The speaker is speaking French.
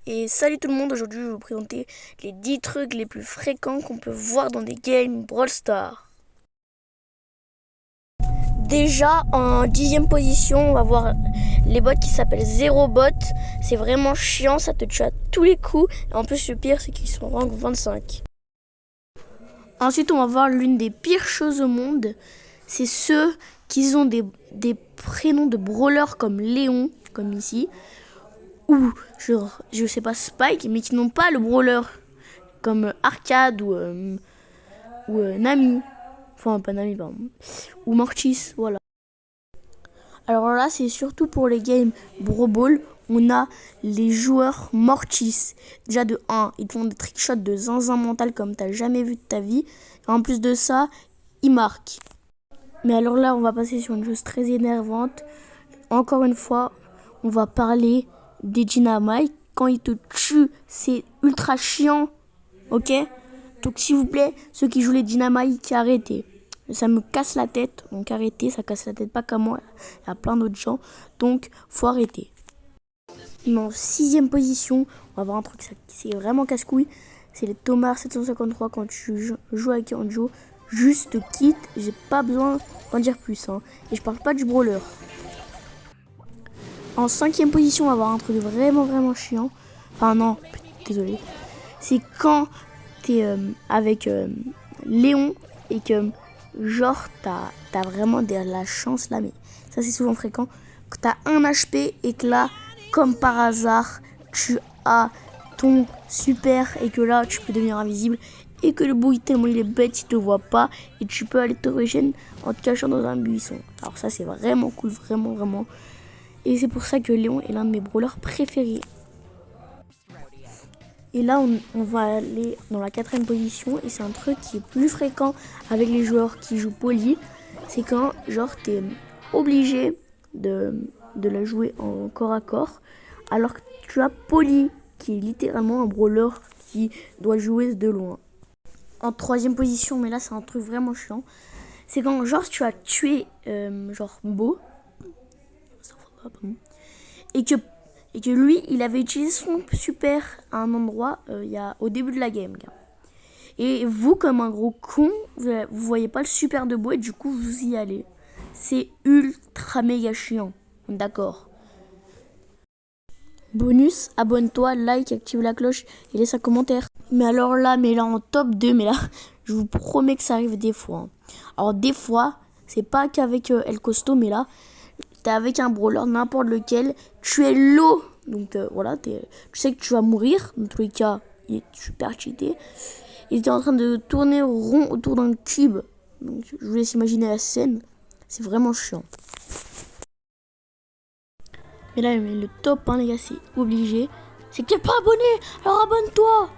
Et salut tout le monde, aujourd'hui je vais vous présenter les 10 trucs les plus fréquents qu'on peut voir dans des games Brawl Stars. Déjà en 10e position, on va voir les bots qui s'appellent Zero Bot. C'est vraiment chiant, ça te tue à tous les coups. Et en plus le pire c'est qu'ils sont rank 25. Ensuite on va voir l'une des pires choses au monde. C'est ceux qui ont des prénoms de brawlers comme Léon, comme ici. Ou genre, je sais pas, Spike, mais qui n'ont pas le brawler, comme Arcade ou Nami. Enfin, pas Nami, pardon. Ou Mortis, voilà. Alors là, c'est surtout pour les games Brawl Ball. On a les joueurs Mortis. Déjà de 1, ils te font des trickshots de zinzin mental comme t'as jamais vu de ta vie. Et en plus de ça, ils marquent. Mais alors là, on va passer sur une chose très énervante. Encore une fois, on va parler des Dynamite. Quand ils te tuent, c'est ultra chiant. Ok? Donc s'il vous plaît, ceux qui jouent les Dynamite, arrêtez. Ça me casse la tête. Donc arrêtez, ça casse la tête pas qu'à moi. Il y a plein d'autres gens. Donc faut arrêter. Mais en 6e position, on va voir un truc c'est vraiment casse-couille. C'est les Thomas 753 quand tu joues avec Anjo. Juste quitte, j'ai pas besoin d'en dire plus. Hein. Et je parle pas du brawler. En 5e position, on va avoir un truc vraiment chiant. Enfin non, désolé. C'est quand t'es avec Léon et que genre t'as vraiment de la chance là, mais ça c'est souvent fréquent. Que t'as un HP et que là, comme par hasard, tu as ton super et que là tu peux devenir invisible et que le bruit tellement il est bête, il te voit pas et tu peux aller te régénérer en te cachant dans un buisson. Alors ça c'est vraiment cool, vraiment. Et c'est pour ça que Léon est l'un de mes brawlers préférés. Et là, on va aller dans la 4e position. Et c'est un truc qui est plus fréquent avec les joueurs qui jouent poli. C'est quand, genre, t'es obligé de la jouer en corps à corps. Alors que tu as poli, qui est littéralement un brawler qui doit jouer de loin. En 3e position, mais là, c'est un truc vraiment chiant. C'est quand, genre, tu as tué, genre, Beau. Et que lui, il avait utilisé son super à un endroit au début de la game. Gars. Et vous, comme un gros con, vous voyez pas le super de Beau et du coup, vous y allez. C'est ultra méga chiant. D'accord. Bonus, abonne-toi, like, active la cloche et laisse un commentaire. Mais là en top 2, mais là, je vous promets que ça arrive des fois. Hein. Alors des fois, c'est pas qu'avec El Costo, mais là, t'es avec un brawler, n'importe lequel, tu es low. Donc voilà, tu sais que tu vas mourir. Dans tous les cas, il est super cheaté. Il était en train de tourner rond autour d'un cube. Donc je vous laisse imaginer la scène. C'est vraiment chiant. Mais là, le top, hein, les gars, c'est obligé. C'est que t'es pas abonné, alors abonne-toi.